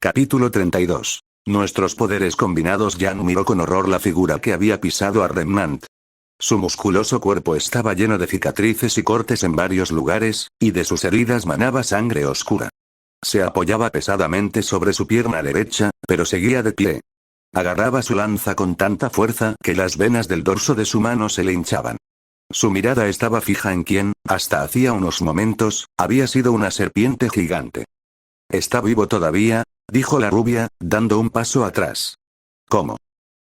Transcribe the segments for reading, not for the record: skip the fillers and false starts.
Capítulo 32. Nuestros poderes combinados. Jan miró con horror la figura que había pisado a Remnant. Su musculoso cuerpo estaba lleno de cicatrices y cortes en varios lugares, y de sus heridas manaba sangre oscura. Se apoyaba pesadamente sobre su pierna derecha, pero seguía de pie. Agarraba su lanza con tanta fuerza que las venas del dorso de su mano se le hinchaban. Su mirada estaba fija en quien, hasta hacía unos momentos, había sido una serpiente gigante. «¿Está vivo todavía?», dijo la rubia, dando un paso atrás. «¿Cómo?».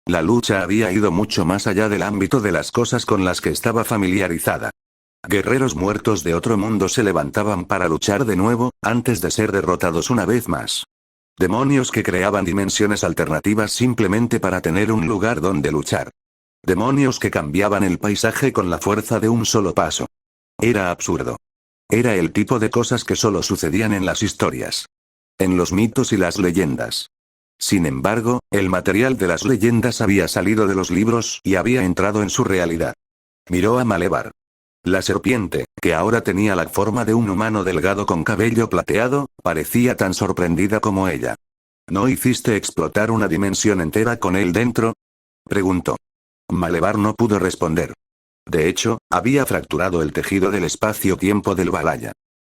La lucha había ido mucho más allá del ámbito de las cosas con las que estaba familiarizada. Guerreros muertos de otro mundo se levantaban para luchar de nuevo, antes de ser derrotados una vez más. Demonios que creaban dimensiones alternativas simplemente para tener un lugar donde luchar. Demonios que cambiaban el paisaje con la fuerza de un solo paso. Era absurdo. Era el tipo de cosas que solo sucedían en las historias. En los mitos y las leyendas. Sin embargo, el material de las leyendas había salido de los libros y había entrado en su realidad. Miró a Malevar. La serpiente, que ahora tenía la forma de un humano delgado con cabello plateado, parecía tan sorprendida como ella. ¿No hiciste explotar una dimensión entera con él dentro?, preguntó. Malevar no pudo responder. De hecho, había fracturado el tejido del espacio-tiempo del Valhalla.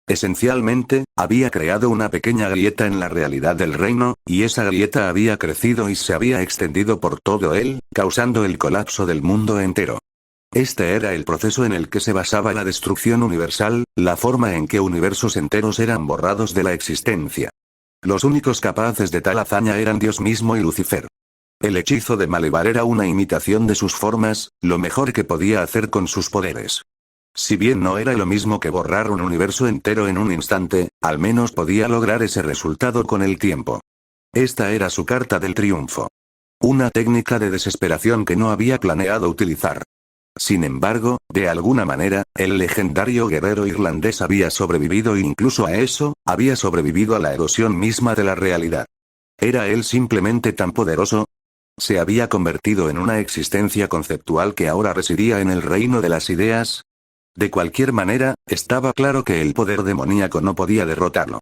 Esencialmente, había creado una pequeña grieta en la realidad del reino, y esa grieta había crecido y se había extendido por todo él, causando el colapso del mundo entero. Este era el proceso en el que se basaba la destrucción universal, la forma en que universos enteros eran borrados de la existencia. Los únicos capaces de tal hazaña eran Dios mismo y Lucifer. El hechizo de Malevar era una imitación de sus formas, lo mejor que podía hacer con sus poderes. Si bien no era lo mismo que borrar un universo entero en un instante, al menos podía lograr ese resultado con el tiempo. Esta era su carta del triunfo. Una técnica de desesperación que no había planeado utilizar. Sin embargo, de alguna manera, el legendario guerrero irlandés había sobrevivido e incluso a eso, había sobrevivido a la erosión misma de la realidad. ¿Era él simplemente tan poderoso? ¿Se había convertido en una existencia conceptual que ahora residía en el reino de las ideas? De cualquier manera, estaba claro que el poder demoníaco no podía derrotarlo.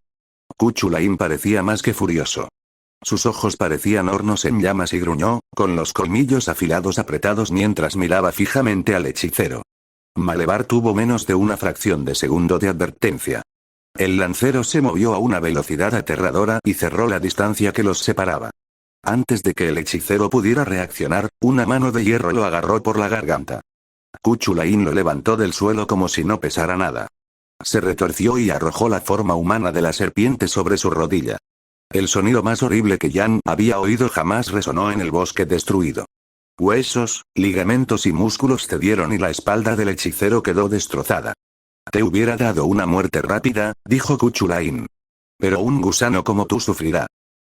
Cuchulain parecía más que furioso. Sus ojos parecían hornos en llamas y gruñó, con los colmillos afilados apretados mientras miraba fijamente al hechicero. Malevar tuvo menos de una fracción de segundo de advertencia. El lancero se movió a una velocidad aterradora y cerró la distancia que los separaba. Antes de que el hechicero pudiera reaccionar, una mano de hierro lo agarró por la garganta. Cuchulain lo levantó del suelo como si no pesara nada. Se retorció y arrojó la forma humana de la serpiente sobre su rodilla. El sonido más horrible que Jan había oído jamás resonó en el bosque destruido. Huesos, ligamentos y músculos cedieron y la espalda del hechicero quedó destrozada. «Te hubiera dado una muerte rápida», dijo Cuchulain. «Pero un gusano como tú sufrirá».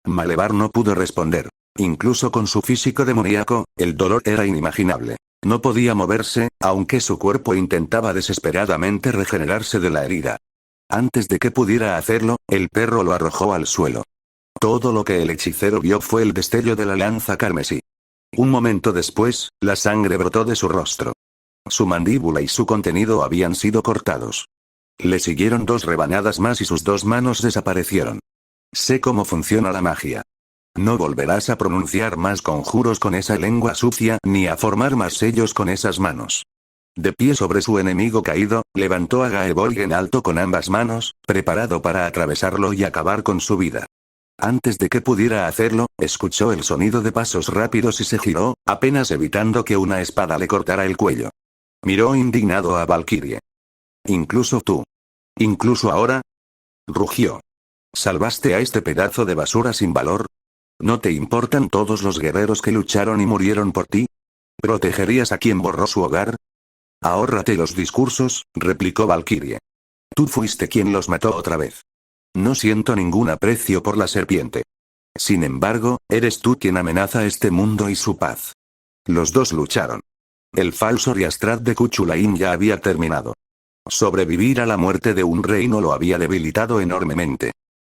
Malevar no pudo responder. Incluso con su físico demoníaco, el dolor era inimaginable. No podía moverse, aunque su cuerpo intentaba desesperadamente regenerarse de la herida. Antes de que pudiera hacerlo, el perro lo arrojó al suelo. Todo lo que el hechicero vio fue el destello de la lanza carmesí. Un momento después, la sangre brotó de su rostro. Su mandíbula y su contenido habían sido cortados. Le siguieron 2 rebanadas más y sus 2 manos desaparecieron. Sé cómo funciona la magia. No volverás a pronunciar más conjuros con esa lengua sucia ni a formar más sellos con esas manos. De pie sobre su enemigo caído, levantó a Gaebolg en alto con ambas manos, preparado para atravesarlo y acabar con su vida. Antes de que pudiera hacerlo, escuchó el sonido de pasos rápidos y se giró, apenas evitando que una espada le cortara el cuello. Miró indignado a Valkyrie. «¿Incluso tú? ¿Incluso ahora?», rugió. «¿Salvaste a este pedazo de basura sin valor? ¿No te importan todos los guerreros que lucharon y murieron por ti? ¿Protegerías a quien borró su hogar?». «Ahórrate los discursos», replicó Valkyrie. «Tú fuiste quien los mató otra vez. No siento ningún aprecio por la serpiente. Sin embargo, eres tú quien amenaza este mundo y su paz». Los dos lucharon. El falso Riastrad de Cuchulain ya había terminado. Sobrevivir a la muerte de un reino lo había debilitado enormemente.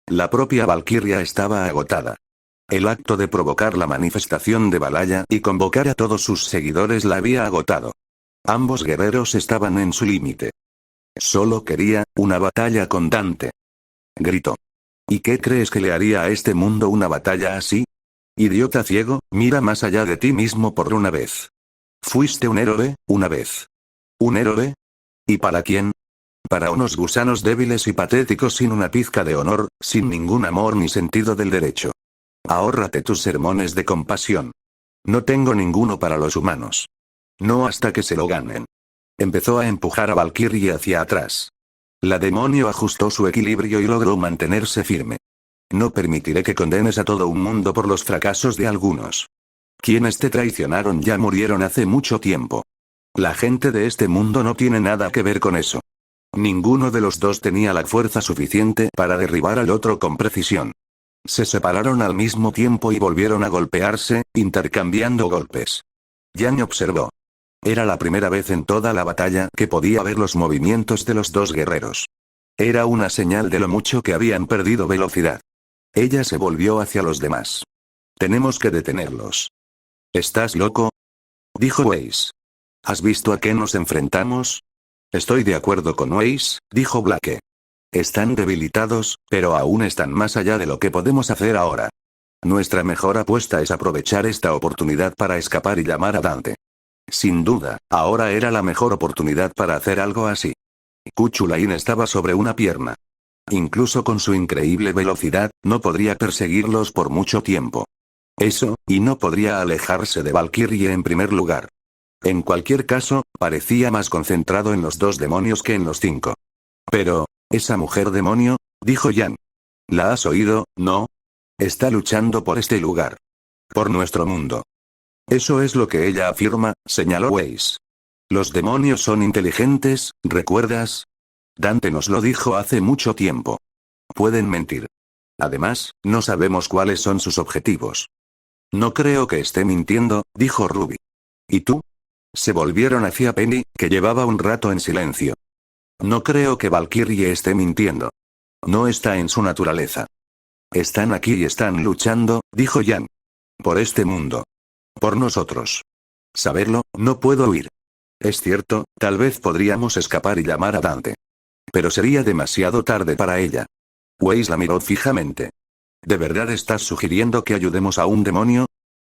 La propia Valkyria estaba agotada. El acto de provocar la manifestación de Valhalla y convocar a todos sus seguidores la había agotado. Ambos guerreros estaban en su límite. Solo quería una batalla con Dante. Gritó. ¿Y qué crees que le haría a este mundo una batalla así? Idiota ciego, mira más allá de ti mismo por una vez. Fuiste un héroe, una vez. ¿Un héroe? ¿Y para quién? Para unos gusanos débiles y patéticos sin una pizca de honor, sin ningún amor ni sentido del derecho. Ahórrate tus sermones de compasión. No tengo ninguno para los humanos. No hasta que se lo ganen. Empezó a empujar a Valkyrie hacia atrás. La demonio ajustó su equilibrio y logró mantenerse firme. No permitiré que condenes a todo un mundo por los fracasos de algunos. Quienes te traicionaron ya murieron hace mucho tiempo. La gente de este mundo no tiene nada que ver con eso. Ninguno de los dos tenía la fuerza suficiente para derribar al otro con precisión. Se separaron al mismo tiempo y volvieron a golpearse, intercambiando golpes. Yan observó. Era la primera vez en toda la batalla que podía ver los movimientos de los dos guerreros. Era una señal de lo mucho que habían perdido velocidad. Ella se volvió hacia los demás. Tenemos que detenerlos. ¿Estás loco? Dijo Weiss. ¿Has visto a qué nos enfrentamos? Estoy de acuerdo con Weiss, dijo Blake. Están debilitados, pero aún están más allá de lo que podemos hacer ahora. Nuestra mejor apuesta es aprovechar esta oportunidad para escapar y llamar a Dante. Sin duda, ahora era la mejor oportunidad para hacer algo así. Kuchulain estaba sobre una pierna. Incluso con su increíble velocidad, no podría perseguirlos por mucho tiempo. Eso, y no podría alejarse de Valkyrie en primer lugar. En cualquier caso, parecía más concentrado en los dos demonios que en los 5. Pero, ¿esa mujer demonio? Dijo Yan. ¿La has oído, no? Está luchando por este lugar. Por nuestro mundo. Eso es lo que ella afirma, señaló Weiss. Los demonios son inteligentes, ¿recuerdas? Dante nos lo dijo hace mucho tiempo. Pueden mentir. Además, no sabemos cuáles son sus objetivos. No creo que esté mintiendo, dijo Ruby. ¿Y tú? Se volvieron hacia Penny, que llevaba un rato en silencio. No creo que Valkyrie esté mintiendo. No está en su naturaleza. Están aquí y están luchando, dijo Yan. Por este mundo. Por nosotros. Saberlo, no puedo huir. Es cierto, tal vez podríamos escapar y llamar a Dante. Pero sería demasiado tarde para ella. Weiss la miró fijamente. ¿De verdad estás sugiriendo que ayudemos a un demonio?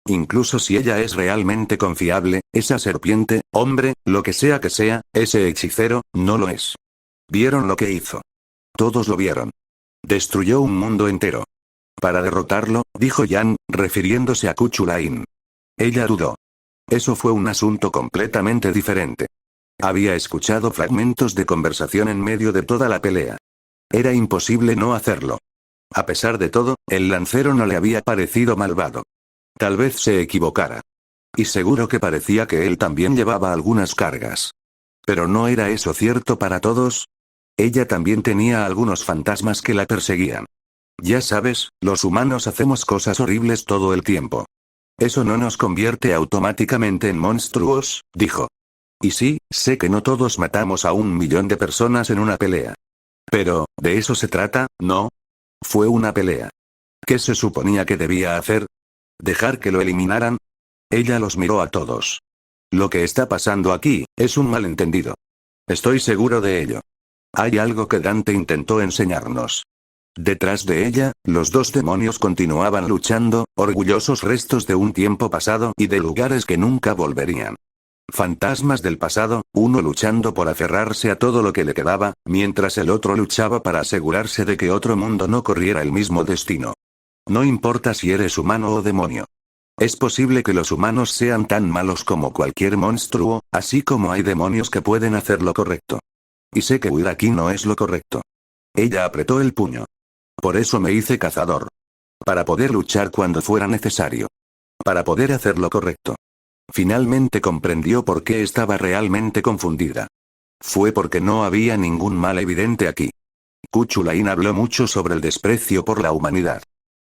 Incluso si ella es realmente confiable, esa serpiente, hombre, lo que sea, ese hechicero, no lo es. ¿Vieron lo que hizo? Todos lo vieron. Destruyó un mundo entero. Para derrotarlo, dijo Yan, refiriéndose a Kuchulain. Ella dudó. Eso fue un asunto completamente diferente. Había escuchado fragmentos de conversación en medio de toda la pelea. Era imposible no hacerlo. A pesar de todo, el lancero no le había parecido malvado. Tal vez se equivocara. Y seguro que parecía que él también llevaba algunas cargas. Pero ¿no era eso cierto para todos? Ella también tenía algunos fantasmas que la perseguían. Ya sabes, los humanos hacemos cosas horribles todo el tiempo. Eso no nos convierte automáticamente en monstruos, dijo. Y sí, sé que no todos matamos a 1.000.000 de personas en una pelea. Pero, ¿de eso se trata, no? Fue una pelea. ¿Qué se suponía que debía hacer? ¿Dejar que lo eliminaran? Ella los miró a todos. Lo que está pasando aquí, es un malentendido. Estoy seguro de ello. Hay algo que Dante intentó enseñarnos. Detrás de ella, los dos demonios continuaban luchando, orgullosos restos de un tiempo pasado y de lugares que nunca volverían. Fantasmas del pasado, uno luchando por aferrarse a todo lo que le quedaba, mientras el otro luchaba para asegurarse de que otro mundo no corriera el mismo destino. No importa si eres humano o demonio. Es posible que los humanos sean tan malos como cualquier monstruo, así como hay demonios que pueden hacer lo correcto. Y sé que huir aquí no es lo correcto. Ella apretó el puño. Por eso me hice cazador. Para poder luchar cuando fuera necesario. Para poder hacer lo correcto. Finalmente comprendió por qué estaba realmente confundida. Fue porque no había ningún mal evidente aquí. Kuchulain habló mucho sobre el desprecio por la humanidad.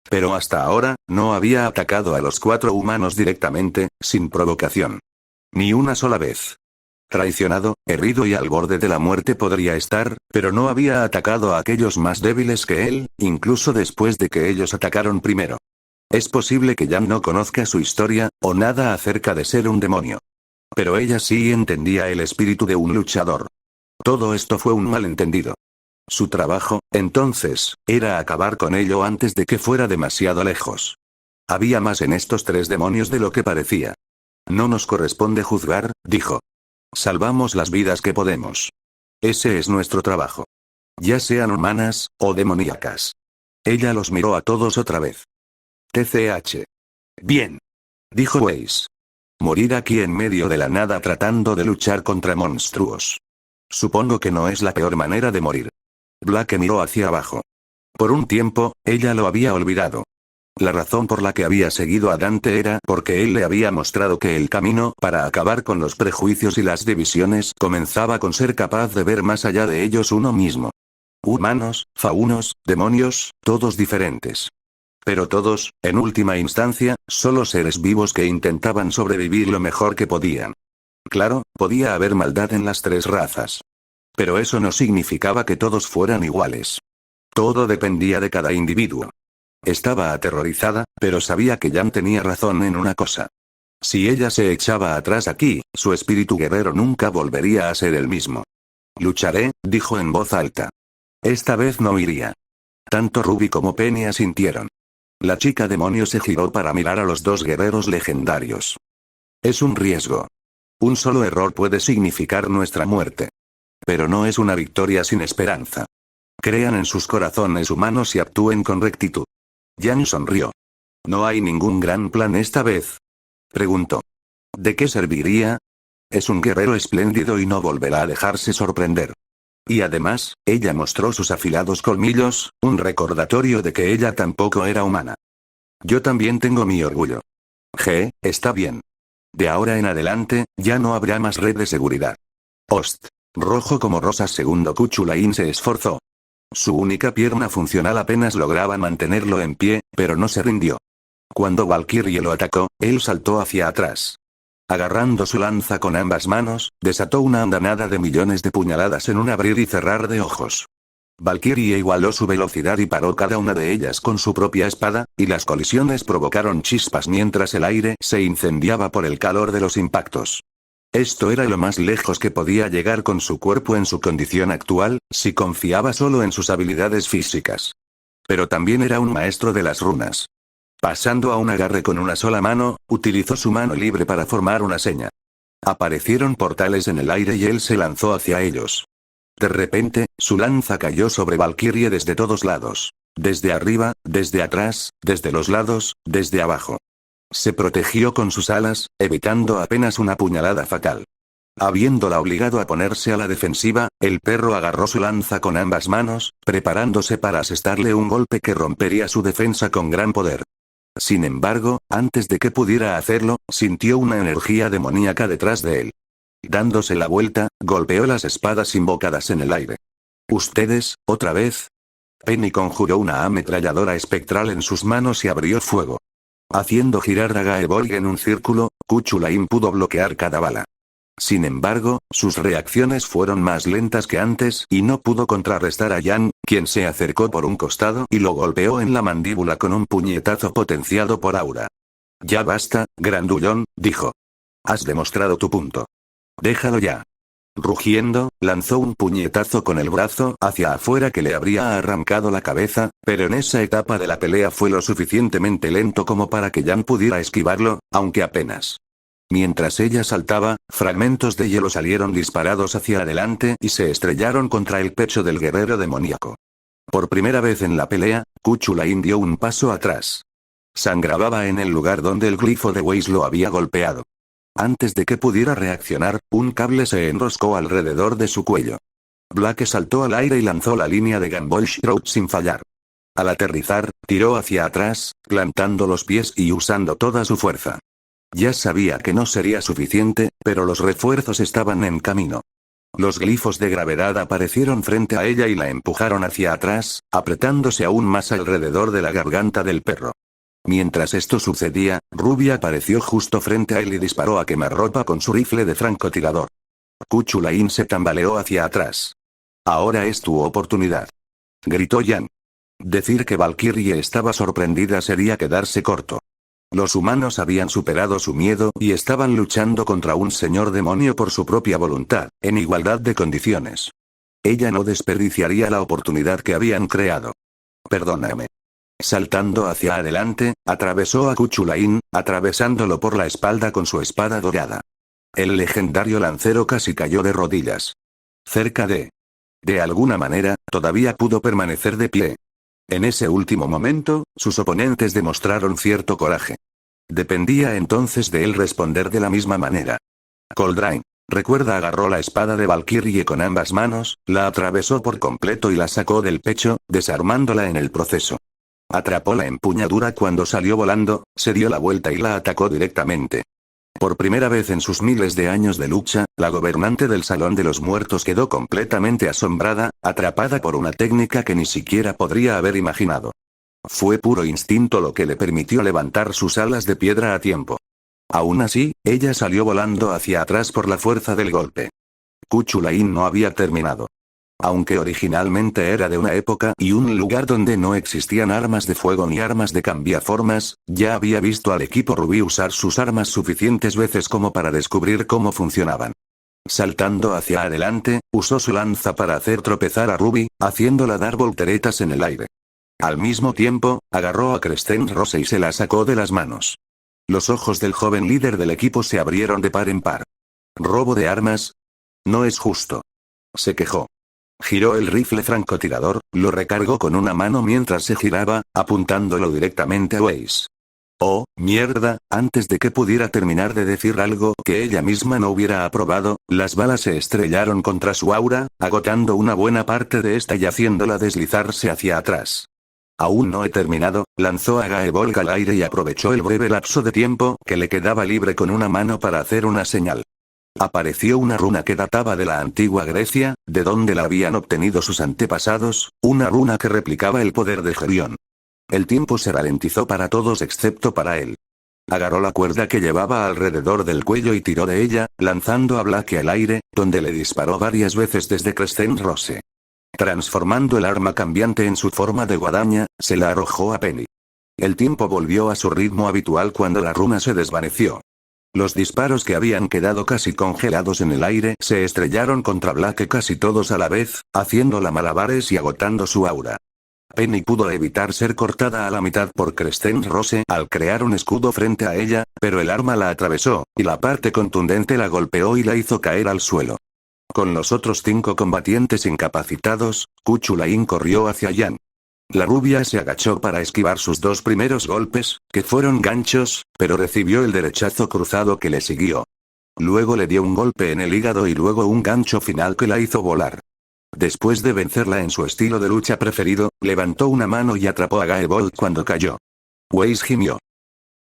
Pero hasta ahora, no había atacado a los 4 humanos directamente, sin provocación. Ni una sola vez. Traicionado, herido y al borde de la muerte podría estar, pero no había atacado a aquellos más débiles que él, incluso después de que ellos atacaron primero. Es posible que Jan no conozca su historia, o nada acerca de ser un demonio. Pero ella sí entendía el espíritu de un luchador. Todo esto fue un malentendido. Su trabajo, entonces, era acabar con ello antes de que fuera demasiado lejos. Había más en estos tres demonios de lo que parecía. No nos corresponde juzgar, dijo. Salvamos las vidas que podemos. Ese es nuestro trabajo. Ya sean humanas, o demoníacas. Ella los miró a todos otra vez. TCH. Bien. Dijo Weiss. Morir aquí en medio de la nada tratando de luchar contra monstruos. Supongo que no es la peor manera de morir. Blake miró hacia abajo. Por un tiempo, ella lo había olvidado. La razón por la que había seguido a Dante era porque él le había mostrado que el camino para acabar con los prejuicios y las divisiones comenzaba con ser capaz de ver más allá de ellos uno mismo. Humanos, faunos, demonios, todos diferentes. Pero todos, en última instancia, solo seres vivos que intentaban sobrevivir lo mejor que podían. Claro, podía haber maldad en las tres razas. Pero eso no significaba que todos fueran iguales. Todo dependía de cada individuo. Estaba aterrorizada, pero sabía que Jan tenía razón en una cosa. Si ella se echaba atrás aquí, su espíritu guerrero nunca volvería a ser el mismo. Lucharé, dijo en voz alta. Esta vez no iría. Tanto Ruby como Penny asintieron. La chica demonio se giró para mirar a los dos guerreros legendarios. Es un riesgo. Un solo error puede significar nuestra muerte. Pero no es una victoria sin esperanza. Crean en sus corazones humanos y actúen con rectitud. Jan sonrió. ¿No hay ningún gran plan esta vez? Preguntó. ¿De qué serviría? Es un guerrero espléndido y no volverá a dejarse sorprender. Y además, ella mostró sus afilados colmillos, un recordatorio de que ella tampoco era humana. Yo también tengo mi orgullo. Está bien. De ahora en adelante, ya no habrá más red de seguridad. Host. Rojo como rosas segundo Kuchulain se esforzó. Su única pierna funcional apenas lograba mantenerlo en pie, pero no se rindió. Cuando Valkyrie lo atacó, él saltó hacia atrás. Agarrando su lanza con ambas manos, desató una andanada de millones de puñaladas en un abrir y cerrar de ojos. Valkyrie igualó su velocidad y paró cada una de ellas con su propia espada, y las colisiones provocaron chispas mientras el aire se incendiaba por el calor de los impactos. Esto era lo más lejos que podía llegar con su cuerpo en su condición actual, si confiaba solo en sus habilidades físicas. Pero también era un maestro de las runas. Pasando a un agarre con una sola mano, utilizó su mano libre para formar una seña. Aparecieron portales en el aire y él se lanzó hacia ellos. De repente, su lanza cayó sobre Valkyrie desde todos lados. Desde arriba, desde atrás, desde los lados, desde abajo. Se protegió con sus alas, evitando apenas una puñalada fatal. Habiéndola obligado a ponerse a la defensiva, el perro agarró su lanza con ambas manos, preparándose para asestarle un golpe que rompería su defensa con gran poder. Sin embargo, antes de que pudiera hacerlo, sintió una energía demoníaca detrás de él. Dándose la vuelta, golpeó las espadas invocadas en el aire. ¿Ustedes, otra vez? Penny conjuró una ametralladora espectral en sus manos y abrió fuego. Haciendo girar a Gaeborg en un círculo, Kuchulain pudo bloquear cada bala. Sin embargo, sus reacciones fueron más lentas que antes y no pudo contrarrestar a Jan, quien se acercó por un costado y lo golpeó en la mandíbula con un puñetazo potenciado por aura. Ya basta, grandullón, dijo. Has demostrado tu punto. Déjalo ya. Rugiendo, lanzó un puñetazo con el brazo hacia afuera que le habría arrancado la cabeza, pero en esa etapa de la pelea fue lo suficientemente lento como para que Jan pudiera esquivarlo, aunque apenas. Mientras ella saltaba, fragmentos de hielo salieron disparados hacia adelante y se estrellaron contra el pecho del guerrero demoníaco. Por primera vez en la pelea, Kuchulain dio un paso atrás. Sangraba en el lugar donde el glifo de Weiss lo había golpeado. Antes de que pudiera reaccionar, un cable se enroscó alrededor de su cuello. Blake saltó al aire y lanzó la línea de Gamboge Road sin fallar. Al aterrizar, tiró hacia atrás, plantando los pies y usando toda su fuerza. Ya sabía que no sería suficiente, pero los refuerzos estaban en camino. Los glifos de gravedad aparecieron frente a ella y la empujaron hacia atrás, apretándose aún más alrededor de la garganta del perro. Mientras esto sucedía, Ruby apareció justo frente a él y disparó a quemarropa con su rifle de francotirador. Kuchulain se tambaleó hacia atrás. Ahora es tu oportunidad. Gritó Jan. Decir que Valkyrie estaba sorprendida sería quedarse corto. Los humanos habían superado su miedo y estaban luchando contra un señor demonio por su propia voluntad, en igualdad de condiciones. Ella no desperdiciaría la oportunidad que habían creado. Perdóname. Saltando hacia adelante, atravesó a Kuchulain, atravesándolo por la espalda con su espada dorada. El legendario lancero casi cayó de rodillas. Cerca de alguna manera, todavía pudo permanecer de pie. En ese último momento, sus oponentes demostraron cierto coraje. Dependía entonces de él responder de la misma manera. Coldrain. Recuerda, agarró la espada de Valkyrie con ambas manos, la atravesó por completo y la sacó del pecho, desarmándola en el proceso. Atrapó la empuñadura cuando salió volando, se dio la vuelta y la atacó directamente. Por primera vez en sus miles de años de lucha, la gobernante del Salón de los Muertos quedó completamente asombrada, atrapada por una técnica que ni siquiera podría haber imaginado. Fue puro instinto lo que le permitió levantar sus alas de piedra a tiempo. Aún así, ella salió volando hacia atrás por la fuerza del golpe. Kuchulain no había terminado. Aunque originalmente era de una época y un lugar donde no existían armas de fuego ni armas de cambiaformas, ya había visto al equipo Rubí usar sus armas suficientes veces como para descubrir cómo funcionaban. Saltando hacia adelante, usó su lanza para hacer tropezar a Ruby, haciéndola dar volteretas en el aire. Al mismo tiempo, agarró a Crescent Rose y se la sacó de las manos. Los ojos del joven líder del equipo se abrieron de par en par. ¿Robo de armas? No es justo. Se quejó. Giró el rifle francotirador, lo recargó con una mano mientras se giraba, apuntándolo directamente a Weiss. Oh, mierda, antes de que pudiera terminar de decir algo que ella misma no hubiera aprobado, las balas se estrellaron contra su aura, agotando una buena parte de esta y haciéndola deslizarse hacia atrás. Aún no he terminado, lanzó a Gaebolg al aire y aprovechó el breve lapso de tiempo que le quedaba libre con una mano para hacer una señal. Apareció una runa que databa de la antigua Grecia, de donde la habían obtenido sus antepasados, una runa que replicaba el poder de Gerión. El tiempo se ralentizó para todos excepto para él. Agarró la cuerda que llevaba alrededor del cuello y tiró de ella, lanzando a Blake al aire, donde le disparó varias veces desde Crescent Rose. Transformando el arma cambiante en su forma de guadaña, se la arrojó a Penny. El tiempo volvió a su ritmo habitual cuando la runa se desvaneció. Los disparos que habían quedado casi congelados en el aire se estrellaron contra Blake casi todos a la vez, haciéndola malabares y agotando su aura. Penny pudo evitar ser cortada a la mitad por Crescent Rose al crear un escudo frente a ella, pero el arma la atravesó, y la parte contundente la golpeó y la hizo caer al suelo. Con los otros 5 combatientes incapacitados, Kuchulain corrió hacia Yan. La rubia se agachó para esquivar sus 2 primeros golpes, que fueron ganchos, pero recibió el derechazo cruzado que le siguió. Luego le dio un golpe en el hígado y luego un gancho final que la hizo volar. Después de vencerla en su estilo de lucha preferido, levantó una mano y atrapó a Gaebolg cuando cayó. Weiss gimió.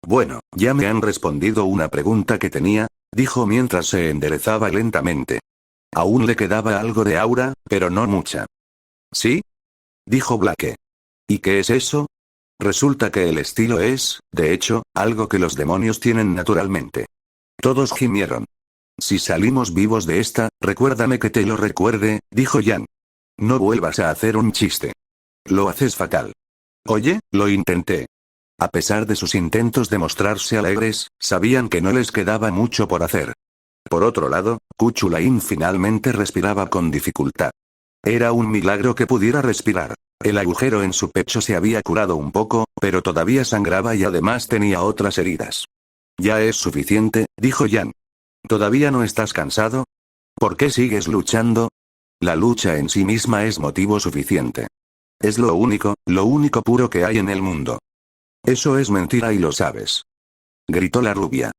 Bueno, ya me han respondido una pregunta que tenía, dijo mientras se enderezaba lentamente. Aún le quedaba algo de aura, pero no mucha. ¿Sí? Dijo Blake. ¿Y qué es eso? Resulta que el estilo es, de hecho, algo que los demonios tienen naturalmente. Todos gimieron. Si salimos vivos de esta, recuérdame que te lo recuerde, dijo Yan. No vuelvas a hacer un chiste. Lo haces fatal. Oye, lo intenté. A pesar de sus intentos de mostrarse alegres, sabían que no les quedaba mucho por hacer. Por otro lado, Kuchulain finalmente respiraba con dificultad. Era un milagro que pudiera respirar. El agujero en su pecho se había curado un poco, pero todavía sangraba y además tenía otras heridas. Ya es suficiente, dijo Yan. ¿Todavía no estás cansado? ¿Por qué sigues luchando? La lucha en sí misma es motivo suficiente. Es lo único puro que hay en el mundo. Eso es mentira y lo sabes. Gritó la rubia.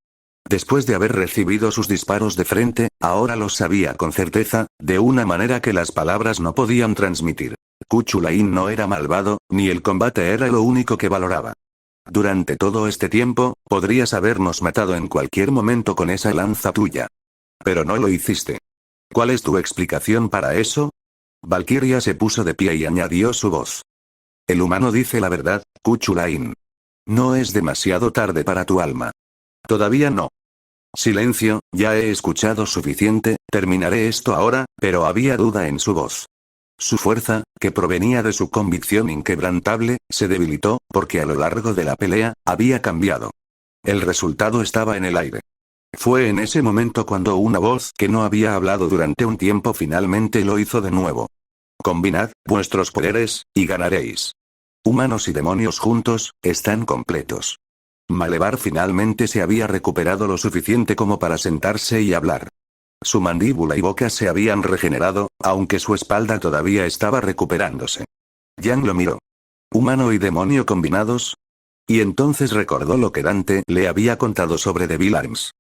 Después de haber recibido sus disparos de frente, ahora los sabía con certeza, de una manera que las palabras no podían transmitir. Kuchulain no era malvado, ni el combate era lo único que valoraba. Durante todo este tiempo, podrías habernos matado en cualquier momento con esa lanza tuya. Pero no lo hiciste. ¿Cuál es tu explicación para eso? Valkyria se puso de pie y añadió su voz. El humano dice la verdad, Kuchulain. No es demasiado tarde para tu alma. Todavía no. Silencio, ya he escuchado suficiente, terminaré esto ahora, pero había duda en su voz. Su fuerza, que provenía de su convicción inquebrantable, se debilitó, porque a lo largo de la pelea, había cambiado. El resultado estaba en el aire. Fue en ese momento cuando una voz que no había hablado durante un tiempo finalmente lo hizo de nuevo. Combinad vuestros poderes, y ganaréis. Humanos y demonios juntos, están completos. Malevar finalmente se había recuperado lo suficiente como para sentarse y hablar. Su mandíbula y boca se habían regenerado, aunque su espalda todavía estaba recuperándose. Yang lo miró. ¿Humano y demonio combinados? Y entonces recordó lo que Dante le había contado sobre Devil Arms.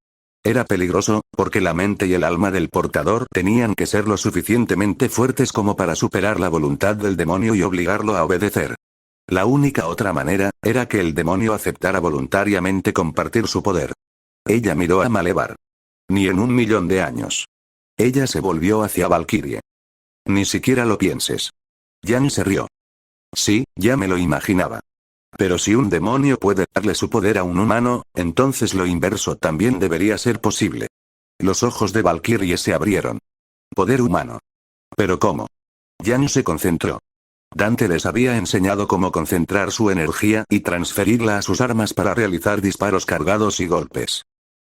Era peligroso, porque la mente y el alma del portador tenían que ser lo suficientemente fuertes como para superar la voluntad del demonio y obligarlo a obedecer. La única otra manera, era que el demonio aceptara voluntariamente compartir su poder. Ella miró a Malevar. Ni en 1.000.000 de años. Ella se volvió hacia Valkyrie. Ni siquiera lo pienses. Yang se rió. Sí, ya me lo imaginaba. Pero si un demonio puede darle su poder a un humano, entonces lo inverso también debería ser posible. Los ojos de Valkyrie se abrieron. Poder humano. ¿Pero cómo? Yang se concentró. Dante les había enseñado cómo concentrar su energía y transferirla a sus armas para realizar disparos cargados y golpes.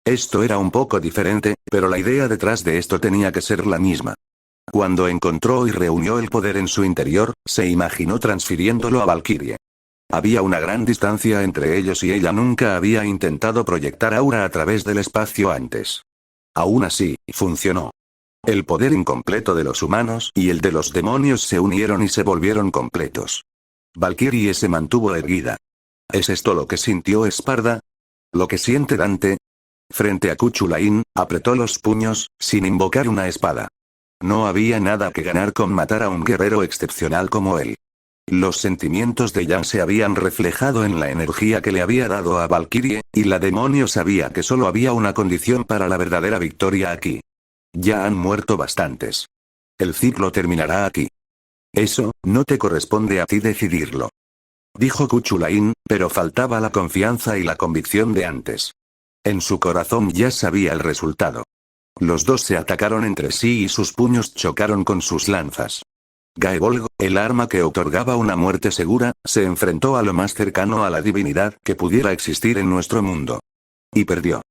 Esto era un poco diferente, pero la idea detrás de esto tenía que ser la misma. Cuando encontró y reunió el poder en su interior, se imaginó transfiriéndolo a Valkyrie. Había una gran distancia entre ellos y ella nunca había intentado proyectar aura a través del espacio antes. Aún así, funcionó. El poder incompleto de los humanos y el de los demonios se unieron y se volvieron completos. Valkyrie se mantuvo erguida. ¿Es esto lo que sintió Esparda? ¿Lo que siente Dante? Frente a Cuchulain, apretó los puños, sin invocar una espada. No había nada que ganar con matar a un guerrero excepcional como él. Los sentimientos de Yang se habían reflejado en la energía que le había dado a Valkyrie, y la demonio sabía que solo había una condición para la verdadera victoria aquí. Ya han muerto bastantes. El ciclo terminará aquí. Eso, no te corresponde a ti decidirlo. Dijo Cuchulain, pero faltaba la confianza y la convicción de antes. En su corazón ya sabía el resultado. Los dos se atacaron entre sí y sus puños chocaron con sus lanzas. Gaebolg, el arma que otorgaba una muerte segura, se enfrentó a lo más cercano a la divinidad que pudiera existir en nuestro mundo. Y perdió.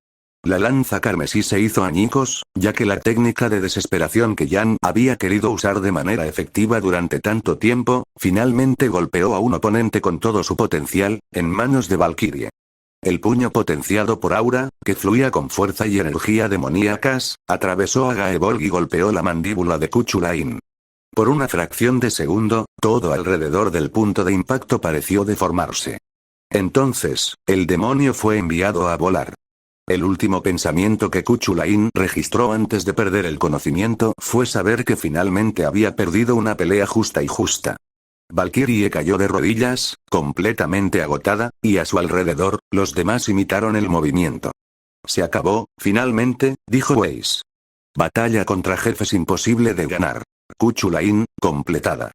La lanza carmesí se hizo añicos, ya que la técnica de desesperación que Yang había querido usar de manera efectiva durante tanto tiempo, finalmente golpeó a un oponente con todo su potencial, en manos de Valkyrie. El puño potenciado por aura, que fluía con fuerza y energía demoníacas, atravesó a Gaebolg y golpeó la mandíbula de Cuchulain. Por una fracción de segundo, todo alrededor del punto de impacto pareció deformarse. Entonces, el demonio fue enviado a volar. El último pensamiento que Cuchulain registró antes de perder el conocimiento fue saber que finalmente había perdido una pelea justa y justa. Valkyrie cayó de rodillas, completamente agotada, y a su alrededor, los demás imitaron el movimiento. Se acabó, finalmente, dijo Weiss. Batalla contra jefes imposible de ganar. Cuchulain, completada.